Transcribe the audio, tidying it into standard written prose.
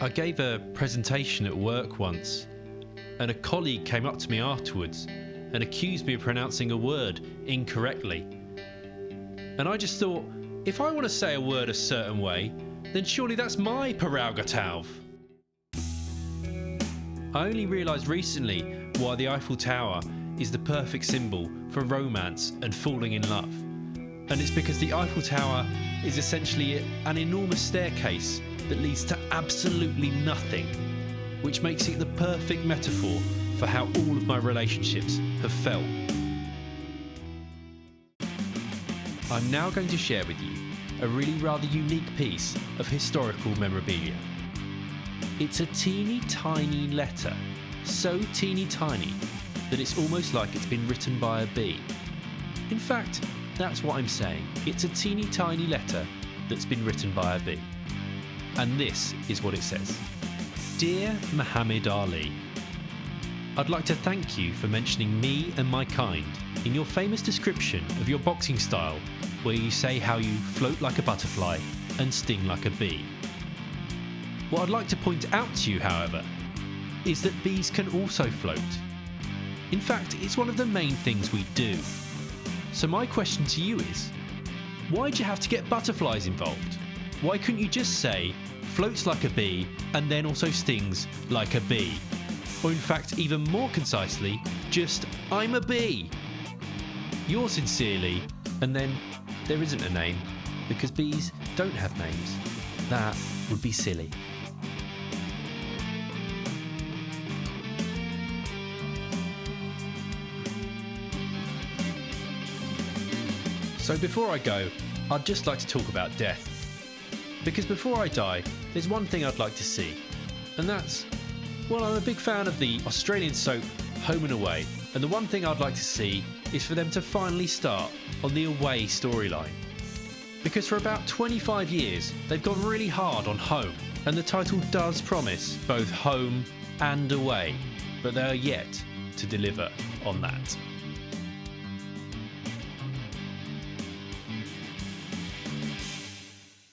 I gave a presentation at work once, and a colleague came up to me afterwards and accused me of pronouncing a word incorrectly. And I just thought, if I want to say a word a certain way, then surely that's my prerogative. I only realised recently why the Eiffel Tower is the perfect symbol for romance and falling in love. And it's because the Eiffel Tower is essentially an enormous staircase that leads to absolutely nothing, which makes it the perfect metaphor for how all of my relationships have felt. I'm now going to share with you a really rather unique piece of historical memorabilia. It's a teeny tiny letter, so teeny tiny that it's almost like it's been written by a bee. In fact, that's what I'm saying. It's a teeny tiny letter that's been written by a bee. And this is what it says. Dear Muhammad Ali, I'd like to thank you for mentioning me and my kind in your famous description of your boxing style, where you say how you float like a butterfly and sting like a bee. What I'd like to point out to you, however, is that bees can also float. In fact, it's one of the main things we do. So my question to you is, why'd you have to get butterflies involved? Why couldn't you just say, floats like a bee and then also stings like a bee? Or in fact, even more concisely, just, I'm a bee. Yours sincerely, and then there isn't a name, because bees don't have names. That would be silly. So before I go, I'd just like to talk about death. Because before I die, there's one thing I'd like to see. And that's, well, I'm a big fan of the Australian soap Home and Away. And the one thing I'd like to see is for them to finally start on the away storyline. Because for about 25 years, they've gone really hard on home. And the title does promise both home and away. But they are yet to deliver on that.